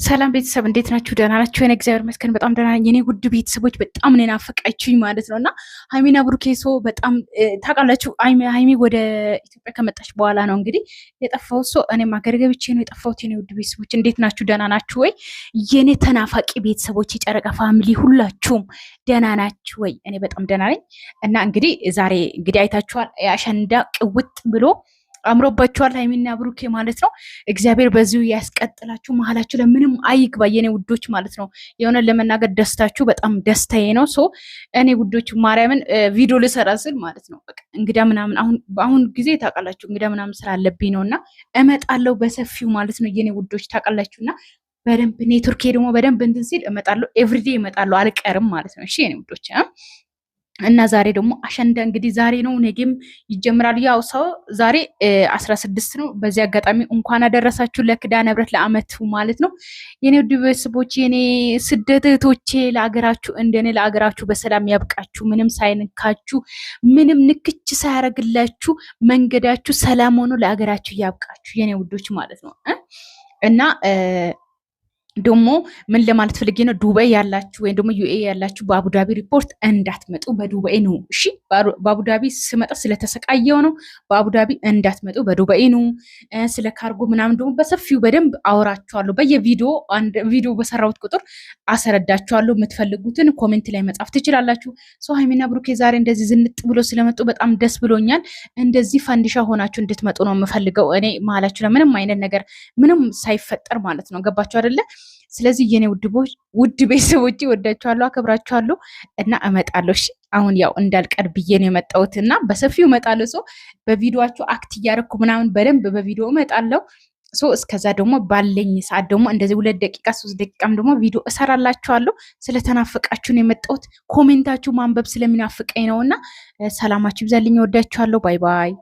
ሰላም ቤተሰብ እንዴት ናችሁ? ደህና ናችሁ? የኔ እግዚአብሔር ይመስገን በጣም ደህና ነኝ። የኔ ውድ ቤተሰቦች በጣም ነው ናፈቃችሁኝ ማለት ነውና ሃይሚና ብሩኬ በጣም ታውቃላችሁ። ሃይሚ ወደ ኢትዮጵያ ከመጣች በኋላ ነው እንግዲህ የጠፋው እኔም ሀገር ገብቼ ነው የጠፋሁት። የኔ ውድ ቤተሰቦች እንዴት ናችሁ? ደህና ናችሁ ወይ? የኔ ተናፋቂ ቤተሰቦች የጨረቃ ፋሚሊ ሁላችሁም ደህና ናችሁ ወይ? እኔ በጣም ደህና ነኝ እና እንግዲህ ዛሬ እንግዲህ አይታችኋል አሸንዳ ቅውጥ ብሎ አምሮባችኋል ሃይሚና ብሩኬ ማለት ነው። እግዚአብሔር በዚሁ ያስቀጥላችሁ፣ መሀላችሁ ለምንም አይግባ የኔ ውዶች ማለት ነው። የሆነ ለመናገር ደስታችሁ በጣም ደስታዬ ነው። እኔ ውዶች ማርያምን ቪዲዮ ልሰራ ስል ማለት ነው በቃ እንግዳ ምናምን አሁን ጊዜ ታውቃላችሁ እንግዳ ምናምን ስላለብኝ ነውና እመጣለሁ በሰፊው ማለት ነው የኔ ውዶች ታውቃላችሁና በደንብ ኔትወርክ ደግሞ በደንብ እንትን ሲል እመጣለሁ። ኤቭሪዴ እመጣለሁ አልቀርም ማለት ነው። እሺ የኔ ውዶች እና ዛሬ ደግሞ አሸንዳ እንግዲህ ዛሬ ነው፣ ነገም ይጀምራል። ያው ሰው ዛሬ 16 ነው። በዚህ አጋጣሚ እንኳን አደረሳችሁ ለኪዳነ ምሕረት ለዓመቱ ማለት ነው። የኔ ውድ ቤተሰቦች የኔ ስደት እህቶቼ ለአገራችሁ እንደኔ ለአገራችሁ በሰላም ያብቃችሁ። ምንም ሳይንካችሁ ምንም ንክች ሳያደርግላችሁ መንገዳችሁ ሰላም ሆኖ ለአገራችሁ ያብቃችሁ የኔ ውዶች ማለት ነው እና ደግሞ ምን ለማለት ፈልጌ ነው፣ ዱባይ ያላችሁ ወይም ደግሞ ዩኤ ያላችሁ በአቡዳቢ ሪፖርት እንዳትመጡ፣ በዱባይ ነው። እሺ በአቡዳቢ ስመጣ ስለተሰቃየው ነው። በአቡዳቢ እንዳትመጡ፣ በዱባይ ነው። ስለ ካርጎ ምናምን ደግሞ በሰፊው በደንብ አወራችኋለሁ። በየቪዲዮ ቪዲዮ በሰራሁት ቁጥር አስረዳችኋለሁ። የምትፈልጉትን ኮሜንት ላይ መጻፍ ትችላላችሁ። ሃይሚና ብሩኬ ዛሬ እንደዚህ ዝንጥ ብሎ ስለመጡ በጣም ደስ ብሎኛል። እንደዚህ ፈንዲሻ ሆናችሁ እንድትመጡ ነው የምፈልገው እኔ መሀላችሁ ለምንም አይነት ነገር ምንም ሳይፈጠር ማለት ነው። ገባችሁ አይደለ? ስለዚህ የኔ ውድ ቤተሰቦቼ ወዳችኋለሁ፣ አከብራችኋለሁ እና እመጣለሁ። እሺ አሁን ያው እንዳልቀር ብዬ ነው የመጣሁት እና በሰፊው እመጣለሁ። በቪዲዮአችሁ አክት እያደረኩ ምናምን በደንብ በቪዲዮ እመጣለሁ። እስከዛ ደግሞ ባለኝ ሰዓት ደግሞ እንደዚህ 2 ደቂቃ 3 ደቂቃም ደግሞ ቪዲዮ እሰራላችኋለሁ። ስለተናፈቃችሁ ነው የመጣሁት። ኮሜንታችሁ ማንበብ ስለሚናፍቀኝ ነውና ሰላማችሁ ይብዛልኝ። ወዳችኋለሁ። ባይ ባይ።